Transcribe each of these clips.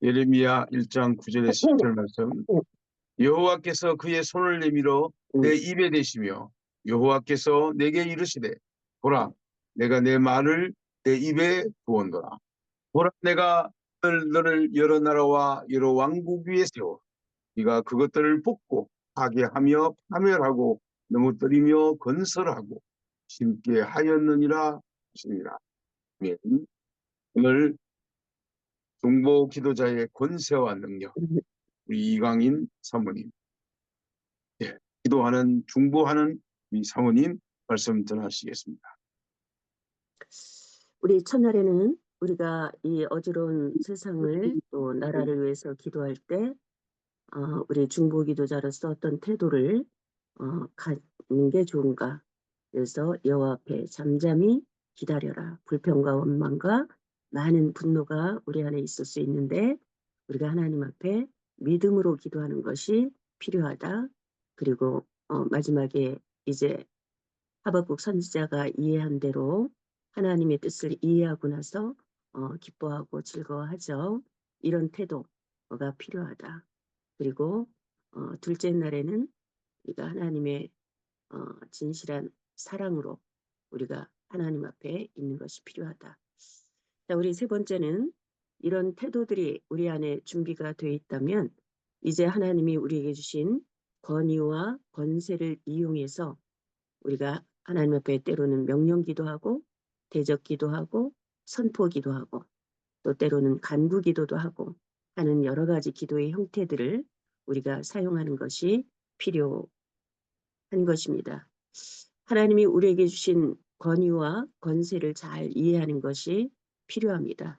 예레미야 1장 9절에 10절 말씀. 여호와께서 그의 손을 내밀어 내 입에 대시며 여호와께서 내게 이르시되 보라 내가 내 말을 내 입에 부었노라. 보라 내가 너를 여러 나라와 여러 왕국 위에 세워 네가 그것들을 뽑고 파괴하며 파멸하고 넘어뜨리며 건설하고 심게 하였느니라 하시니라. 아멘. 오늘 중보 기도자의 권세와 능력, 우리 이강인 사모님, 예, 기도하는 중보하는 이 사모님 말씀 전하시겠습니다. 우리 첫날에는 우리가 이 어지러운 세상을 또 나라를 위해서 기도할 때 우리 중보 기도자로서 어떤 태도를 갖는 게 좋은가. 그래서 여호와 앞에 잠잠히 기다려라. 불평과 원망과 많은 분노가 우리 안에 있을 수 있는데 우리가 하나님 앞에 믿음으로 기도하는 것이 필요하다. 그리고 마지막에 이제 하박국 선지자가 이해한 대로 하나님의 뜻을 이해하고 나서 기뻐하고 즐거워하죠. 이런 태도가 필요하다. 그리고 둘째 날에는 우리가 하나님의 진실한 사랑으로 우리가 하나님 앞에 있는 것이 필요하다. 자, 우리 세 번째는 이런 태도들이 우리 안에 준비가 되어 있다면 이제 하나님이 우리에게 주신 권위와 권세를 이용해서 우리가 하나님 앞에 때로는 명령기도 하고 대적기도 하고 선포기도 하고 또 때로는 간구기도도 하고 하는 여러 가지 기도의 형태들을 우리가 사용하는 것이 필요한 것입니다. 하나님이 우리에게 주신 권위와 권세를 잘 이해하는 것이 필요합니다.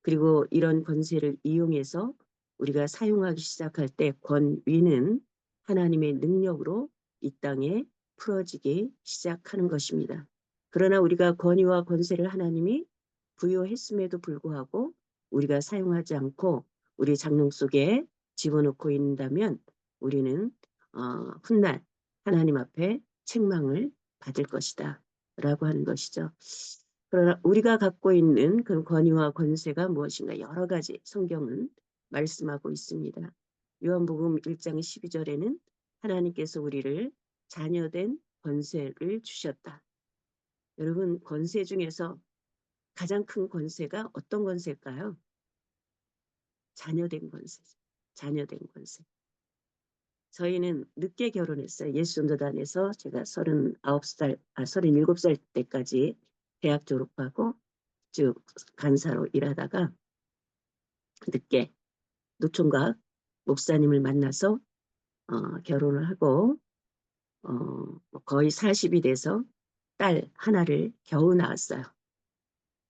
그리고 이런 권세를 이용해서 우리가 사용하기 시작할 때 권위는 하나님의 능력으로 이 땅에 풀어지기 시작하는 것입니다. 그러나 우리가 권위와 권세를 하나님이 부여했음에도 불구하고 우리가 사용하지 않고 우리 장롱 속에 집어넣고 있다면 우리는 훗날 하나님 앞에 책망을 받을 것이다 라고 하는 것이죠. 그러나 우리가 갖고 있는 그 권위와 권세가 무엇인가 여러 가지 성경은 말씀하고 있습니다. 요한복음 1장 12절에는 하나님께서 우리를 자녀된 권세를 주셨다. 여러분 권세 중에서 가장 큰 권세가 어떤 권세일까요? 자녀된 권세. 자녀된 권세. 저희는 늦게 결혼했어요. 예수전도단에서 제가 37살 때까지 대학 졸업하고 쭉 간사로 일하다가 늦게 노총각 목사님을 만나서 결혼을 하고 거의 40이 돼서 딸 하나를 겨우 낳았어요.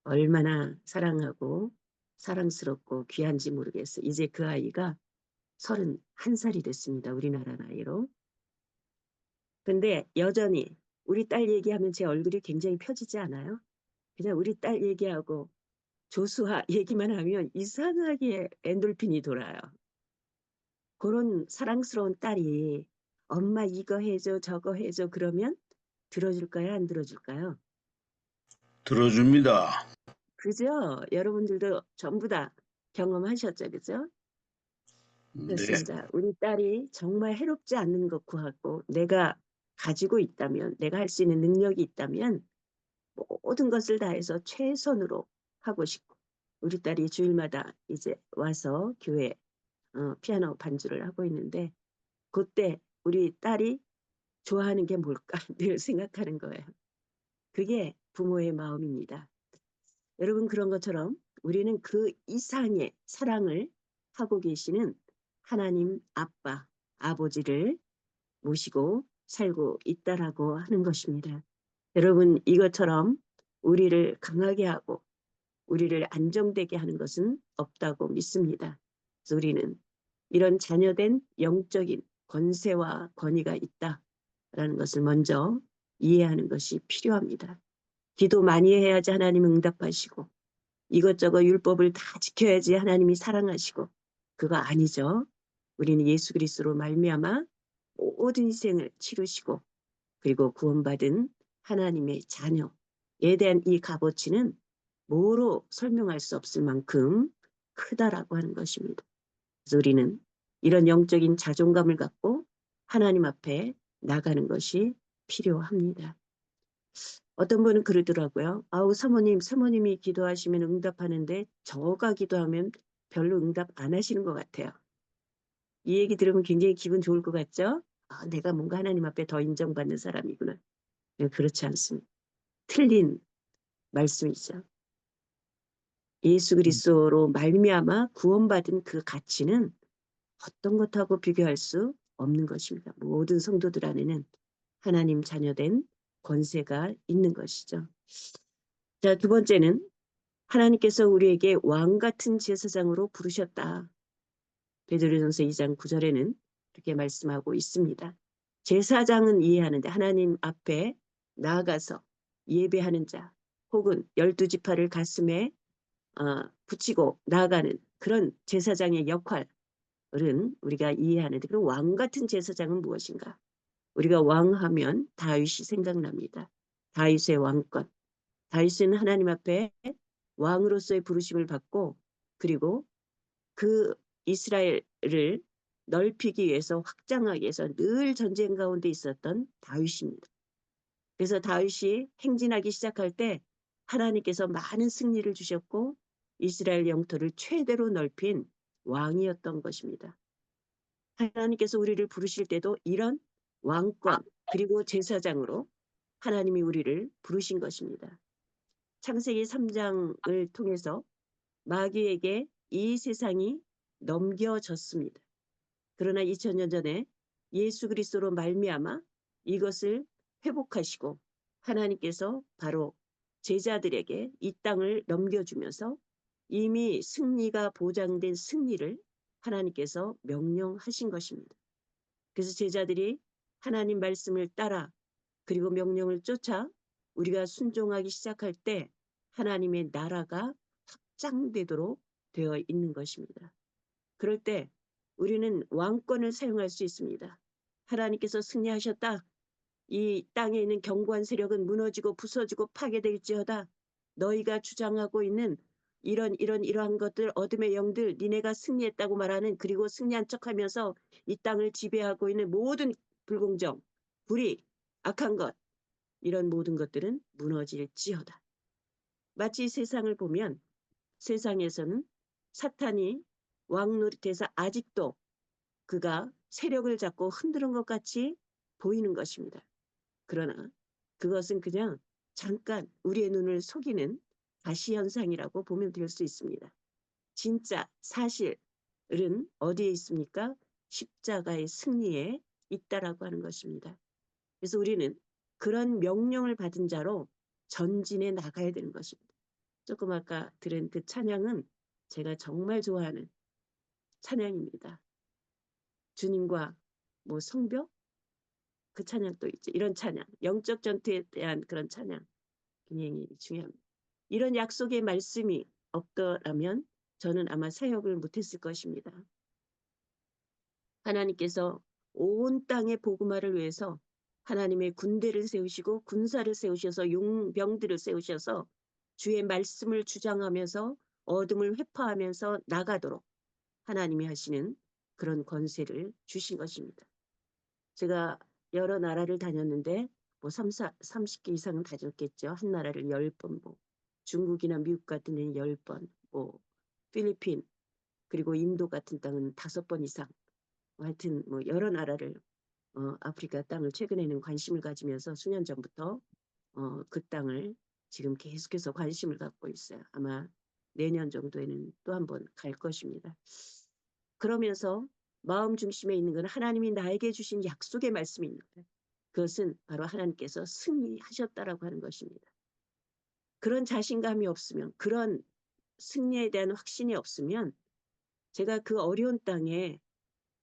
얼마나 사랑하고 사랑스럽고 귀한지 모르겠어요. 이제 그 아이가 31살이 됐습니다. 우리나라 나이로. 근데 여전히 우리 딸 얘기하면 제 얼굴이 굉장히 펴지지 않아요? 그냥 우리 딸 얘기하고 조수아 얘기만 하면 이상하게 엔돌핀이 돌아요. 그런 사랑스러운 딸이 엄마 이거 해줘 저거 해줘 그러면 들어줄까요? 안 들어줄까요? 들어줍니다. 그죠? 여러분들도 전부 다 경험하셨죠? 그죠? 네. 그렇습니다. 우리 딸이 정말 해롭지 않는 것 구하고 내가 가지고 있다면 내가 할 수 있는 능력이 있다면 모든 것을 다해서 최선으로 하고 싶고 우리 딸이 주일마다 이제 와서 교회 피아노 반주를 하고 있는데 그때 우리 딸이 좋아하는 게 뭘까 늘 생각하는 거예요. 그게 부모의 마음입니다. 여러분 그런 것처럼 우리는 그 이상의 사랑을 하고 계시는 하나님 아빠, 아버지를 모시고 살고 있다라고 하는 것입니다. 여러분 이것처럼 우리를 강하게 하고 우리를 안정되게 하는 것은 없다고 믿습니다. 그래서 우리는 이런 자녀된 영적인 권세와 권위가 있다라는 것을 먼저 이해하는 것이 필요합니다. 기도 많이 해야지 하나님 응답하시고 이것저것 율법을 다 지켜야지 하나님이 사랑하시고 그거 아니죠. 우리는 예수 그리스도로 말미암아 모든 희생을 치르시고 그리고 구원받은 하나님의 자녀에 대한 이 값어치는 뭐로 설명할 수 없을 만큼 크다라고 하는 것입니다. 그래서 우리는 이런 영적인 자존감을 갖고 하나님 앞에 나가는 것이 필요합니다. 어떤 분은 그러더라고요. 아우 사모님이 기도하시면 응답하는데 저가 기도하면 별로 응답 안 하시는 것 같아요. 이 얘기 들으면 굉장히 기분 좋을 것 같죠? 아, 내가 뭔가 하나님 앞에 더 인정받는 사람이구나. 그렇지 않습니다. 틀린 말씀이죠. 예수 그리스도로 말미암아 구원받은 그 가치는 어떤 것하고 비교할 수 없는 것입니다. 모든 성도들 안에는 하나님 자녀된 권세가 있는 것이죠. 자, 두 번째는 하나님께서 우리에게 왕 같은 제사장으로 부르셨다. 베드로전서 2장 9절에는 이렇게 말씀하고 있습니다. 제사장은 이해하는데 하나님 앞에 나아가서 예배하는 자 혹은 12지파를 가슴에 붙이고 나아가는 그런 제사장의 역할은 우리가 이해하는데 그럼 왕 같은 제사장은 무엇인가? 우리가 왕하면 다윗이 생각납니다. 다윗의 왕권. 다윗은 하나님 앞에 왕으로서의 부르심을 받고 그리고 그 이스라엘을 넓히기 위해서 확장하기 위해서 늘 전쟁 가운데 있었던 다윗입니다. 그래서 다윗이 행진하기 시작할 때 하나님께서 많은 승리를 주셨고 이스라엘 영토를 최대로 넓힌 왕이었던 것입니다. 하나님께서 우리를 부르실 때도 이런 왕권 그리고 제사장으로 하나님이 우리를 부르신 것입니다. 창세기 3장을 통해서 마귀에게 이 세상이 넘겨졌습니다. 그러나 2000년 전에 예수 그리스도로 말미암아 이것을 회복하시고 하나님께서 바로 제자들에게 이 땅을 넘겨주면서 이미 승리가 보장된 승리를 하나님께서 명령하신 것입니다. 그래서 제자들이 하나님 말씀을 따라 그리고 명령을 쫓아 우리가 순종하기 시작할 때 하나님의 나라가 확장되도록 되어 있는 것입니다. 그럴 때 우리는 왕권을 사용할 수 있습니다. 하나님께서 승리하셨다. 이 땅에 있는 견고한 세력은 무너지고 부서지고 파괴될지어다. 너희가 주장하고 있는 이러한 것들 어둠의 영들 니네가 승리했다고 말하는 그리고 승리한 척하면서 이 땅을 지배하고 있는 모든 불공정, 불의, 악한 것 이런 모든 것들은 무너질지어다. 마치 세상을 보면 세상에서는 사탄이 왕 노릇해서 아직도 그가 세력을 잡고 흔드는 것 같이 보이는 것입니다. 그러나 그것은 그냥 잠깐 우리의 눈을 속이는 가시현상이라고 보면 될 수 있습니다. 진짜 사실은 어디에 있습니까? 십자가의 승리에 있다라고 하는 것입니다. 그래서 우리는 그런 명령을 받은 자로 전진해 나가야 되는 것입니다. 조금 아까 들은 그 찬양은 제가 정말 좋아하는 찬양입니다. 주님과 뭐 성벽? 그 찬양도 있죠. 이런 찬양, 영적 전투에 대한 그런 찬양 굉장히 중요합니다. 이런 약속의 말씀이 없더라면 저는 아마 사역을 못했을 것입니다. 하나님께서 온 땅의 복음화를 위해서 하나님의 군대를 세우시고 군사를 세우셔서 용병들을 세우셔서 주의 말씀을 주장하면서 어둠을 회파하면서 나가도록 하나님이 하시는 그런 권세를 주신 것입니다. 제가 여러 나라를 다녔는데 뭐 30개 이상은 다녔겠죠. 한 나라를 10번 뭐 중국이나 미국 같은 데는 10번 뭐 필리핀 그리고 인도 같은 땅은 5번 이상 하여튼 뭐 여러 나라를 아프리카 땅을 최근에는 관심을 가지면서 수년 전부터 그 땅을 지금 계속해서 관심을 갖고 있어요. 아마 내년 정도에는 또 한 번 갈 것입니다. 그러면서 마음 중심에 있는 건 하나님이 나에게 주신 약속의 말씀입니다. 그것은 바로 하나님께서 승리하셨다라고 하는 것입니다. 그런 자신감이 없으면 그런 승리에 대한 확신이 없으면 제가 그 어려운 땅에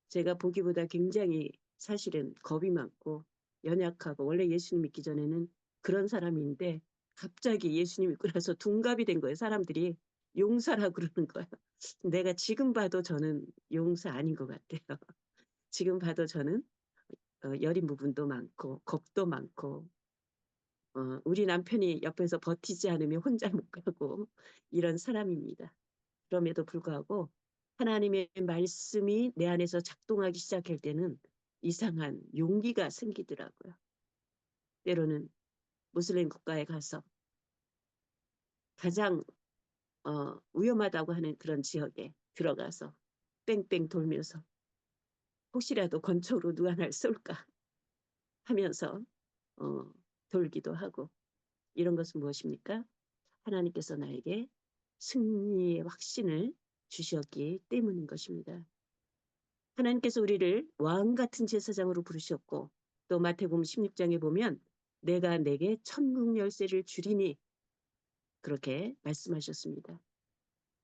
제가 보기보다 굉장히 사실은 겁이 많고 연약하고 원래 예수님 믿기 전에는 그런 사람인데 갑자기 예수님 믿고 나서 둔갑이 된 거예요. 사람들이 용사라고 그러는 거예요. 내가 지금 봐도 저는 용사 아닌 것 같아요. 지금 봐도 저는 여린 부분도 많고 겁도 많고 우리 남편이 옆에서 버티지 않으면 혼자 못 가고 이런 사람입니다. 그럼에도 불구하고 하나님의 말씀이 내 안에서 작동하기 시작할 때는 이상한 용기가 생기더라고요. 때로는 무슬림 국가에 가서 가장 위험하다고 하는 그런 지역에 들어가서 뺑뺑 돌면서 혹시라도 권총으로 누가 날 쏠까 하면서 돌기도 하고, 이런 것은 무엇입니까? 하나님께서 나에게 승리의 확신을 주셨기 때문인 것입니다. 하나님께서 우리를 왕 같은 제사장으로 부르셨고, 또 마태복음 16장에 보면 내가 내게 천국 열쇠를 주리니 그렇게 말씀하셨습니다.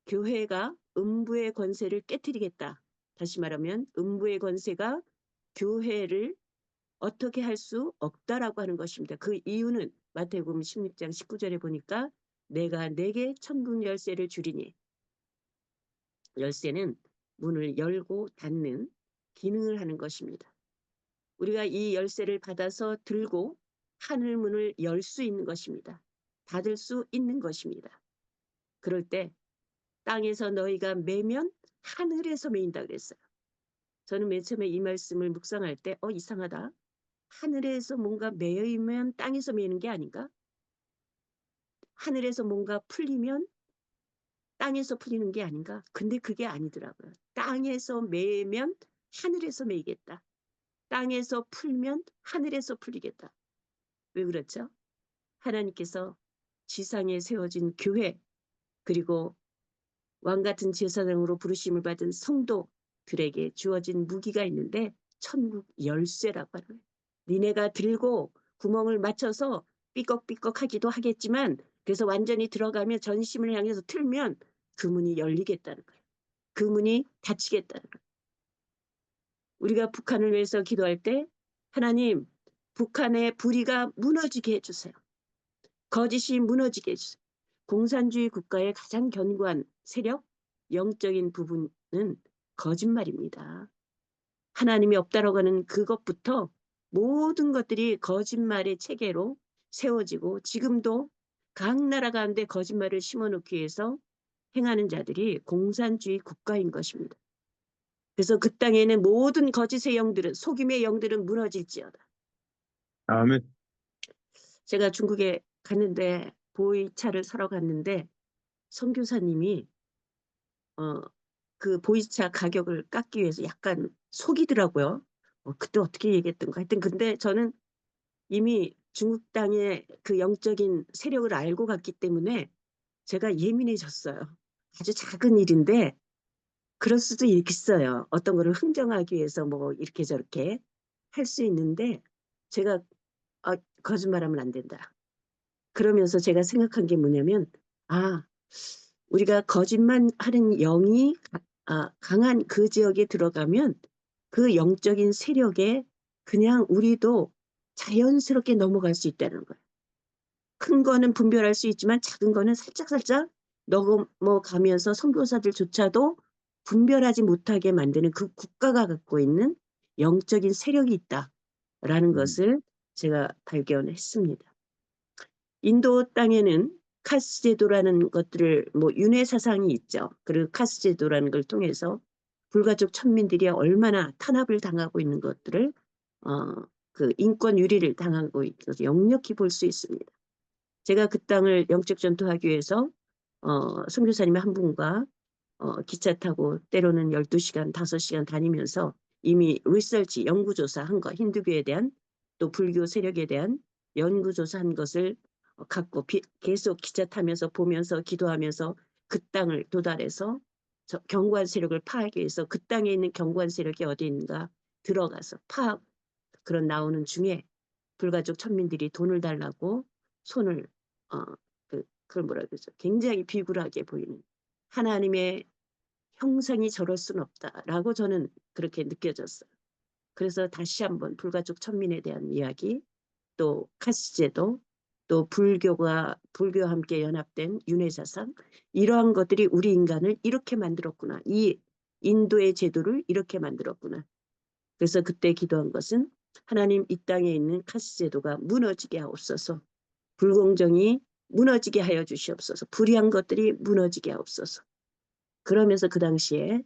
교회가 음부의 권세를 깨트리겠다. 다시 말하면 음부의 권세가 교회를 어떻게 할 수 없다라고 하는 것입니다. 그 이유는 마태복음 16장 19절에 보니까 내가 내게 천국 열쇠를 주리니, 열쇠는 문을 열고 닫는 기능을 하는 것입니다. 우리가 이 열쇠를 받아서 들고 하늘 문을 열 수 있는 것입니다. 닫을 수 있는 것입니다. 그럴 때 땅에서 너희가 매면 하늘에서 매인다 그랬어요. 저는 맨 처음에 이 말씀을 묵상할 때 이상하다. 하늘에서 뭔가 매이면 땅에서 매는 게 아닌가? 하늘에서 뭔가 풀리면 땅에서 풀리는 게 아닌가? 근데 그게 아니더라고요. 땅에서 매면 하늘에서 매이겠다. 땅에서 풀면 하늘에서 풀리겠다. 왜 그렇죠? 하나님께서 지상에 세워진 교회, 그리고 왕같은 제사장으로 부르심을 받은 성도들에게 주어진 무기가 있는데 천국 열쇠라고 하는 거예요. 니네가 들고 구멍을 맞춰서 삐걱삐걱 하기도 하겠지만, 그래서 완전히 들어가면 전심을 향해서 틀면 그 문이 열리겠다는 거예요. 그 문이 닫히겠다는 거예요. 우리가 북한을 위해서 기도할 때 하나님, 북한의 불의가 무너지게 해주세요. 거짓이 무너지게 해주세요. 공산주의 국가의 가장 견고한 세력, 영적인 부분은 거짓말입니다. 하나님이 없다라고 하는 그것부터 모든 것들이 거짓말의 체계로 세워지고, 지금도 각 나라 가운데 거짓말을 심어놓기 위해서 행하는 자들이 공산주의 국가인 것입니다. 그래서 그 땅에는 모든 거짓의 영들은, 속임의 영들은 무너질지어다. 아멘. 제가 중국에 갔는데 보이차를 사러 갔는데 선교사님이 그 보이차 가격을 깎기 위해서 약간 속이더라고요. 그때 어떻게 얘기했던가. 하여튼 근데 저는 이미 중국 땅의 그 영적인 세력을 알고 갔기 때문에 제가 예민해졌어요. 아주 작은 일인데 그럴 수도 있어요. 어떤 거를 흥정하기 위해서 뭐 이렇게 저렇게 할 수 있는데, 제가 거짓말하면 안 된다. 그러면서 제가 생각한 게 뭐냐면, 우리가 거짓말하는 영이 강한 그 지역에 들어가면 그 영적인 세력에 그냥 우리도 자연스럽게 넘어갈 수 있다는 거예요. 큰 거는 분별할 수 있지만 작은 거는 살짝살짝 넘어가면서 선교사들조차도 분별하지 못하게 만드는 그 국가가 갖고 있는 영적인 세력이 있다라는 것을 제가 발견했습니다. 인도 땅에는 카스 제도라는 것들을, 윤회 사상이 있죠. 그리고 카스 제도라는 걸 통해서 불가족 천민들이 얼마나 탄압을 당하고 있는 것들을 그 인권 유리를 당하고 있어서 역력히 볼 수 있습니다. 제가 그 땅을 영적 전투하기 위해서 선교사님 한 분과 기차 타고 때로는 12시간, 5시간 다니면서 이미 리서치, 연구조사한 거, 힌두교에 대한 또 불교 세력에 대한 연구조사한 것을 갖고 계속 기차 타면서 보면서 기도하면서 그 땅을 도달해서 견고한 세력을 파악하기 위해서 그 땅에 있는 견고한 세력이 어디 있는가 들어가서 파악, 그런 나오는 중에 불가족 천민들이 돈을 달라고 손을 그걸 뭐라 그러죠? 굉장히 비굴하게 보이는, 하나님의 형상이 저럴 수는 없다라고 저는 그렇게 느껴졌어요. 그래서 다시 한번 불가족 천민에 대한 이야기, 또 카스제도, 또 불교와 함께 연합된 윤회사상, 이러한 것들이 우리 인간을 이렇게 만들었구나. 이 인도의 제도를 이렇게 만들었구나. 그래서 그때 기도한 것은 하나님, 이 땅에 있는 카스제도가 무너지게 하옵소서. 불공정이 무너지게 하여 주시옵소서. 불의한 것들이 무너지게 하옵소서. 그러면서 그 당시에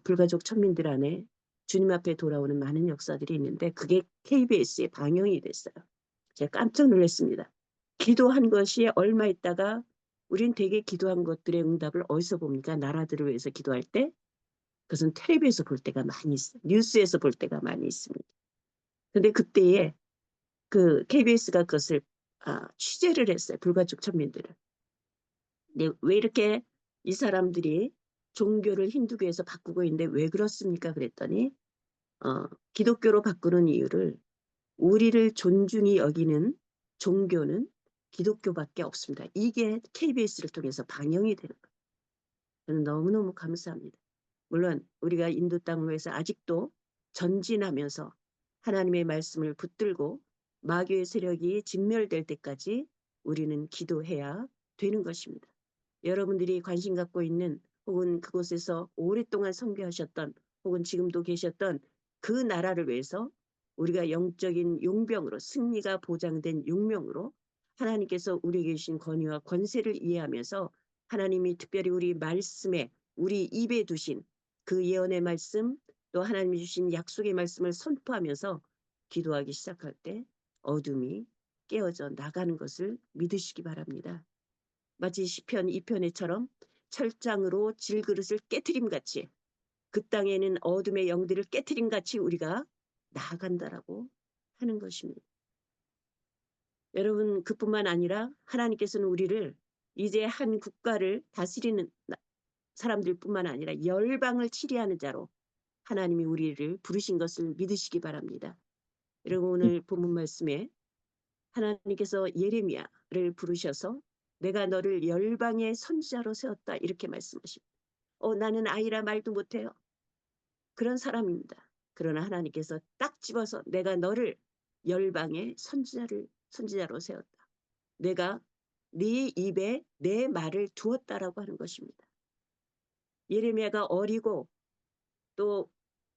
불가족 천민들 안에 주님 앞에 돌아오는 많은 역사들이 있는데 그게 KBS에 방영이 됐어요. 제가 깜짝 놀랐습니다. 기도한 것이 얼마 있다가 우린 되게 기도한 것들의 응답을 어디서 봅니까? 나라들을 위해서 기도할 때 그것은 텔레비에서 볼 때가 많이 있어요. 뉴스에서 볼 때가 많이 있습니다. 근데 그때에 그 KBS가 그것을 취재를 했어요. 불가족 천민들을. 근데 왜 이렇게 이 사람들이 종교를 힌두교에서 바꾸고 있는데 왜 그렇습니까? 그랬더니 기독교로 바꾸는 이유를 우리를 존중히 여기는 종교는 기독교밖에 없습니다. 이게 KBS를 통해서 방영이 되는 거예요. 저는 너무너무 감사합니다. 물론 우리가 인도 땅을 위해서 아직도 전진하면서 하나님의 말씀을 붙들고 마귀의 세력이 진멸될 때까지 우리는 기도해야 되는 것입니다. 여러분들이 관심 갖고 있는 혹은 그곳에서 오랫동안 선교하셨던 혹은 지금도 계셨던 그 나라를 위해서 우리가 영적인 용병으로 승리가 보장된 용명으로 하나님께서 우리에게 주신 권위와 권세를 이해하면서 하나님이 특별히 우리 말씀에 우리 입에 두신 그 예언의 말씀 또 하나님이 주신 약속의 말씀을 선포하면서 기도하기 시작할 때 어둠이 깨어져 나가는 것을 믿으시기 바랍니다. 마치 시편 2편에처럼 철장으로 질그릇을 깨트림같이 그 땅에는 어둠의 영들을 깨트림같이 우리가 나아간다라고 하는 것입니다. 여러분 그뿐만 아니라 하나님께서는 우리를 이제 한 국가를 다스리는 사람들뿐만 아니라 열방을 치리하는 자로 하나님이 우리를 부르신 것을 믿으시기 바랍니다. 여러분 오늘 본문 말씀에 하나님께서 예레미야를 부르셔서 내가 너를 열방의 선지자로 세웠다 이렇게 말씀하십니다. 나는 아이라 말도 못해요. 그런 사람입니다. 그러나 하나님께서 딱 집어서 내가 너를 열방의 선지자로 세웠다. 내가 네 입에 내 말을 두었다라고 하는 것입니다. 예레미야가 어리고 또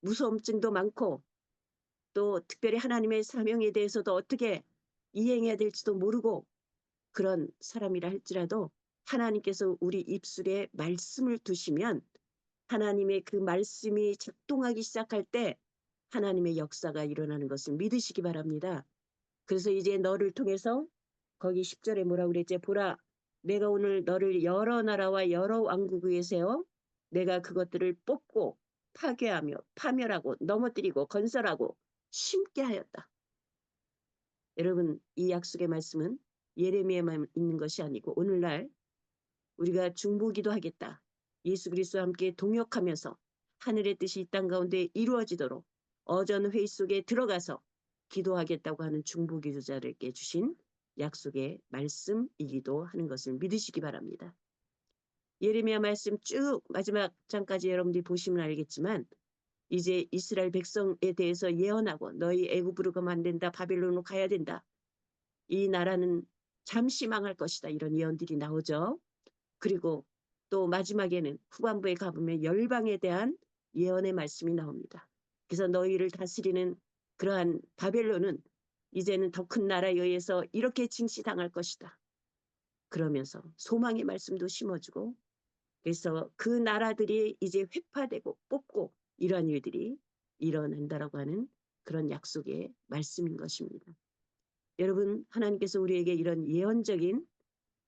무서움증도 많고 또 특별히 하나님의 사명에 대해서도 어떻게 이행해야 될지도 모르고 그런 사람이라 할지라도 하나님께서 우리 입술에 말씀을 두시면 하나님의 그 말씀이 작동하기 시작할 때 하나님의 역사가 일어나는 것을 믿으시기 바랍니다. 그래서 이제 너를 통해서 거기 10절에 뭐라고 그랬지? 보라, 내가 오늘 너를 여러 나라와 여러 왕국 위에 세워 내가 그것들을 뽑고 파괴하며 파멸하고 넘어뜨리고 건설하고 심게 하였다. 여러분 이 약속의 말씀은 예레미야만 있는 것이 아니고 오늘날 우리가 중보기도 하겠다. 예수 그리스도와 함께 동역하면서 하늘의 뜻이 이 땅 가운데 이루어지도록 어전 회의 속에 들어가서 기도하겠다고 하는 중보기도자들에게 주신 약속의 말씀이기도 하는 것을 믿으시기 바랍니다. 예레미야 말씀 쭉 마지막 장까지 여러분들이 보시면 알겠지만 이제 이스라엘 백성에 대해서 예언하고 너희 애굽으로 가면 안 된다. 바벨론으로 가야 된다. 이 나라는 잠시 망할 것이다. 이런 예언들이 나오죠. 그리고 또 마지막에는 후반부에 가보면 열방에 대한 예언의 말씀이 나옵니다. 그래서 너희를 다스리는 그러한 바벨론은 이제는 더 큰 나라에 의해서 이렇게 징시당할 것이다. 그러면서 소망의 말씀도 심어주고 그래서 그 나라들이 이제 회파되고 뽑고 이러한 일들이 일어난다라고 하는 그런 약속의 말씀인 것입니다. 여러분 하나님께서 우리에게 이런 예언적인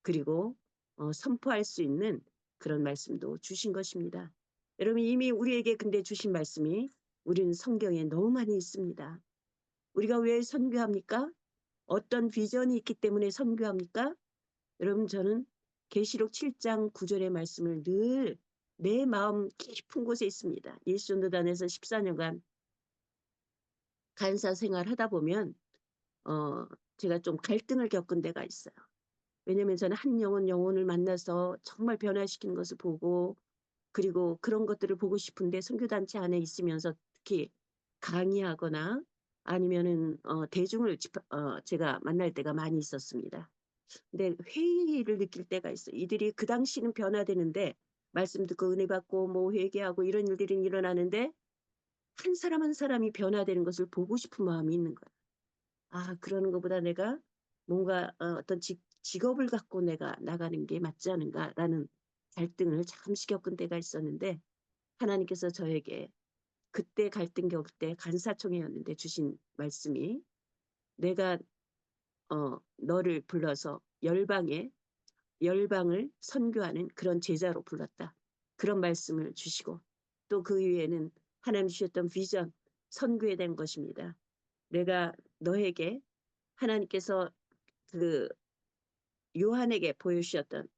그리고 선포할 수 있는 그런 말씀도 주신 것입니다. 여러분 이미 우리에게 근데 주신 말씀이 우리는 성경에 너무 많이 있습니다. 우리가 왜 선교합니까? 어떤 비전이 있기 때문에 선교합니까? 여러분 저는 계시록 7장 9절의 말씀을 늘 내 마음 깊은 곳에 있습니다. 예수전도단에서 14년간 간사 생활하다 보면 제가 좀 갈등을 겪은 데가 있어요. 왜냐하면 저는 한 영혼을 만나서 정말 변화시키는 것을 보고 그리고 그런 것들을 보고 싶은데 선교단체 안에 있으면서 특히 강의하거나 아니면은 대중을 제가 만날 때가 많이 있었습니다. 근데 회의를 느낄 때가 있어요. 이들이 그 당시는 변화되는데 말씀 듣고 은혜 받고 뭐 회개하고 이런 일들이 일어나는데 한 사람 한 사람이 변화되는 것을 보고 싶은 마음이 있는 거예요. 그러는 것보다 내가 뭔가 어떤 직업을 갖고 내가 나가는 게 맞지 않은가라는 갈등을 잠시 겪은 때가 있었는데 하나님께서 저에게 그때 갈등 겪을 때 간사총회였는데 주신 말씀이 내가 너를 불러서 열방을 선교하는 그런 제자로 불렀다. 그런 말씀을 주시고 또 그 위에는 하나님 주셨던 비전, 선교에 대한 것입니다. 내가 너에게 하나님께서 그 요한에게 보여주셨던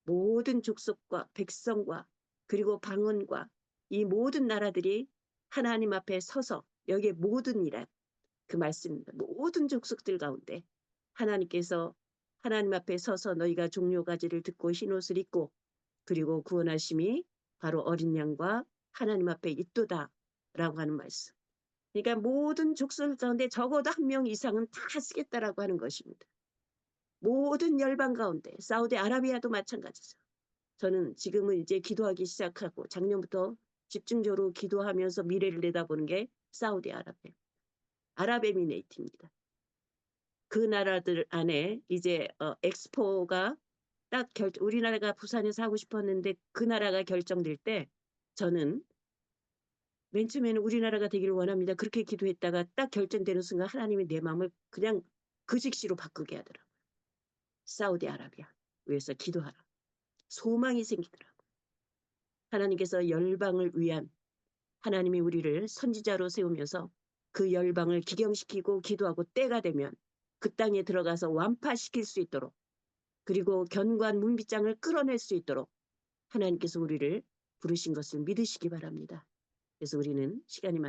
모든 족속과 백성과 그리고 방언과 이 모든 나라들이 하나님 앞에 서서 여기에 모든이란 그 말씀입니다. 모든 족속들 가운데 하나님께서 하나님 앞에 서서 너희가 종려가지를 듣고 흰옷을 입고 그리고 구원하심이 바로 어린 양과 하나님 앞에 있도다 라고 하는 말씀. 그러니까 모든 족속 가운데 적어도 한 명 이상은 다 쓰겠다라고 하는 것입니다. 모든 열방 가운데 사우디아라비아도 마찬가지죠. 저는 지금은 이제 기도하기 시작하고 작년부터 집중적으로 기도하면서 미래를 내다보는 게 사우디아라비아, 아랍에미레이트입니다. 그 나라들 안에 이제 엑스포가 딱 우리나라가 부산에서 하고 싶었는데 그 나라가 결정될 때 저는 맨 처음에는 우리나라가 되기를 원합니다. 그렇게 기도했다가 딱 결정되는 순간 하나님이 내 마음을 그냥 그 즉시로 바꾸게 하더라고요. 사우디아라비아 위해서 기도하라. 소망이 생기더라고요. 하나님께서 열방을 위한 하나님이 우리를 선지자로 세우면서 그 열방을 기경시키고 기도하고 때가 되면 그 땅에 들어가서 완파시킬 수 있도록 그리고 견고한 문빗장을 끌어낼 수 있도록 하나님께서 우리를 부르신 것을 믿으시기 바랍니다. 그래서 우리는 시간이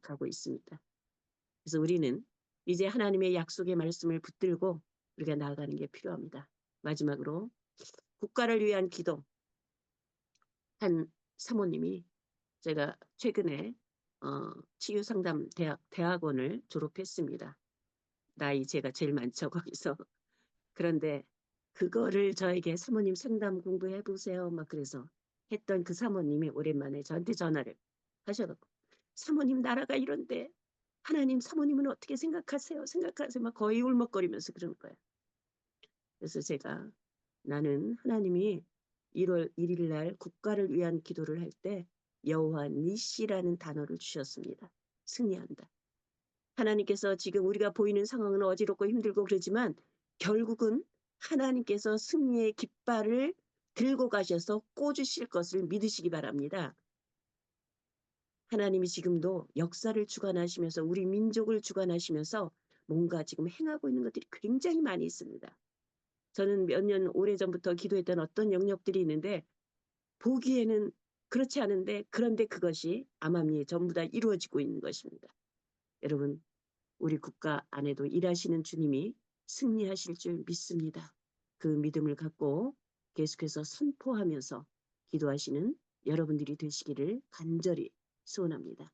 가고 있습니다. 그래서 우리는 이제 하나님의 약속의 말씀을 붙들고 우리가 나아가는 게 필요합니다. 마지막으로 국가를 위한 기도. 한 사모님이 제가 최근에 치유상담 대학원을 졸업했습니다. 나이 제가 제일 많죠, 거기서. 그런데 그거를 저에게 사모님 상담 공부해 보세요. 막 그래서 했던 그 사모님이 오랜만에 저한테 전화를 하셔갖고 사모님 나라가 이런데 하나님 사모님은 어떻게 생각하세요? 막 거의 울먹거리면서 그러는 거예요. 그래서 제가 나는 하나님이 1월 1일 날 국가를 위한 기도를 할 때 여호와 니시라는 단어를 주셨습니다. 승리한다. 하나님께서 지금 우리가 보이는 상황은 어지럽고 힘들고 그러지만 결국은 하나님께서 승리의 깃발을 들고 가셔서 꽂으실 것을 믿으시기 바랍니다. 하나님이 지금도 역사를 주관하시면서 우리 민족을 주관하시면서 뭔가 지금 행하고 있는 것들이 굉장히 많이 있습니다. 저는 몇 년 오래전부터 기도했던 어떤 영역들이 있는데 보기에는 그렇지 않은데 그런데 그것이 암암리에 전부 다 이루어지고 있는 것입니다. 여러분 우리 국가 안에도 일하시는 주님이 승리하실 줄 믿습니다. 그 믿음을 갖고 계속해서 선포하면서 기도하시는 여러분들이 되시기를 간절히 소원합니다.